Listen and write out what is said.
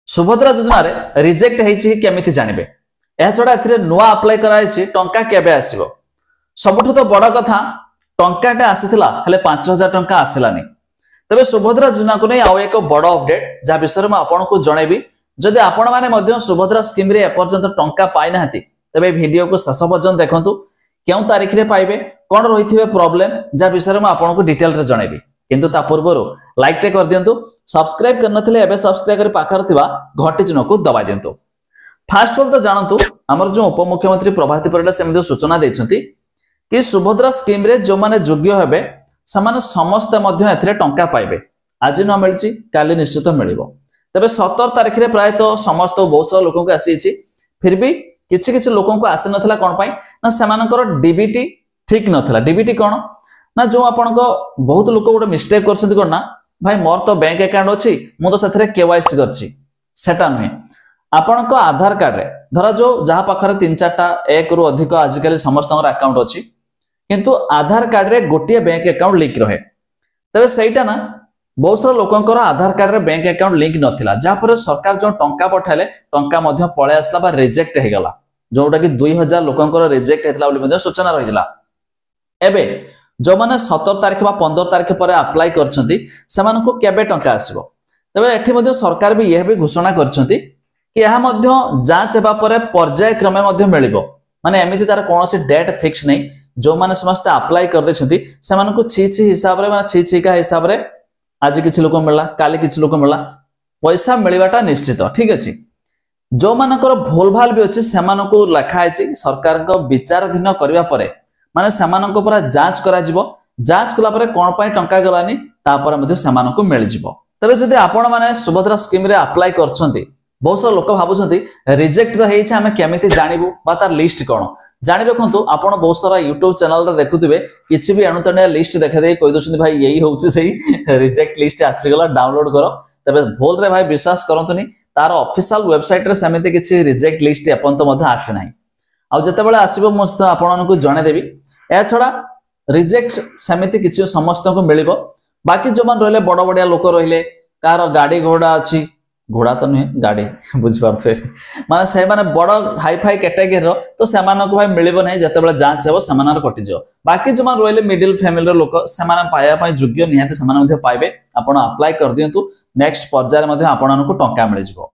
सुभद्रा योजना रे रिजेक्ट हेछि केमिति जानिबे ए छडा एथिरे नुवा अप्लाई कराइछि टंका केबे आसीबो सबठु तो बड़ कथा टंकाटा आसीथिला हेले 5000 टंका आसिलानी तबे सुभद्रा योजना को नै आउ एक बड़ अपडेट जा विषय में आपन को जणेबी जदि आपण माने मध्य सुभद्रा स्कीम रे एपर्यंत टंका पाइ नाहति तबे वीडियो को शेष पर्यंत देखंतु केउ तारिख रे पाइबे कोन रहिथिबे प्रॉब्लम जा विषय में आपन को डिटेल रे जणेबी किंतु ता पूर्वरु लाइक टे कर दियंतु सब्सक्राइब करनथिले एबे सब्सक्राइब करि पाखर थिबा घंटी चिन्ह को दबाइ दियंतु। फास्ट ऑफ तो जानतु हमर जो उपमुख्यमंत्री प्रभाती परिडा सेमि सूचना दैछंती कि सुभद्रा स्कीम रे जो माने योग्य हेबे समान समस्त मध्य एथिरे टंका पाइबे आज न मिलची काली निश्चित मिलिबो तबे 17 तारिख रे प्राय तो समस्त बहुत सारा लोगों को आसीछि फिर भी किछि किछि लोगों को आसी नथला कोन पई ना सेमानकर डीबीटी ठीक नथला डीबीटी कोन ना जो आपण को बहुत लोक गोटे मिस्टेक करछंती कोन ना भाई मोर तो बैंक अकाउंट अछि मु तो सेथरे केवाईसी करछि सेटा नुहे आपण को आधार कार्ड रे धरा जो जहा पाखरे 3-4टा एक रु अधिक आजिकली समस्त अकाउंट अछि किंतु आधार कार्ड रे गोटिए बैंक अकाउंट लिंक रहे तबे सेटा ना बहुत सारा लोकंकर आधार कार्ड रे बैंक अकाउंट लिंक नथिला जा पर सरकार जो टंका पठाले टंका मध्य पळे आसला बा रिजेक्ट हे गला जोटा कि 2000 लोकंकर रिजेक्ट हेतला बोली मध्य सूचना रहिला एबे जो माने 17 तारिख बा 15 तारिख पर अप्लाई करछंती सेमानको केबे टंका आसीबो तबे एठी मध्य सरकार भी यह भी घोषणा करछंती कि यह मध्य जांच हेबा पर पर्याय क्रमे मध्य मिलिबो माने एमिति तार कोनोसी डेट फिक्स नै जो माने समस्त अप्लाई कर देछंती सेमानको छी हिसाब रे माने छी का हिसाब रे आज किछि लोक मिलला काली किछि लोक मिलला पैसा मिलिबाटा निश्चित ठीक अछि जो मानकर भूल भाल भी अछि सेमानको लिखा आछि सरकार को विचाराधीन करबा परे माने सेमानको पूरा जांच करा जिवो जांच कला परे कोन पय टंका गलानी ता पर मध्ये सेमानको मिल जिवो तबे जदि आपण माने सुभद्रा स्कीम रे अप्लाई करछंती बहुत सारा लोक भाबुछंती रिजेक्ट तो हेछि हमें केमिति जानिबु बा तार लिस्ट कोन जानि रखंतु आपण बहुत सारा YouTube चैनल रे देखुथिबे किछि भी अणुतणिया लिस्ट देखा दे कहि दोछंती भाई यही होछि सही रिजेक्ट लिस्ट आसी गला डाउनलोड करो तबे भूल रे भाई विश्वास करंतुनी तार ऑफिशियल वेबसाइट रे समिति किछि रिजेक्ट लिस्ट अपन तो मध्ये आसे नाही आ जते बेले आसीबो मस्त आपनको जणे देबी ए छडा रिजेक्ट समिति किछि समस्त को मिलिबो बाकी जो मान रहले बड़ बड़िया लोक रहले कार गाड़ी घोड़ा अछि घोड़ा तो नहीं गाड़ी बुझ पारथो माने से माने बड़ हाई फाई कैटेगरी तो सेमानक भाई मिलिबो नै जते बेले जांच हेबो सेमानर कटि जो बाकी जो मान रहले मिडिल फैमिली रो लोक सेमान पाया पय योग्य निहाते सेमान मध्ये पाइबे आपण अप्लाई कर दियंतु नेक्स्ट पर्याय मध्ये आपनको टंका मिल जिवो।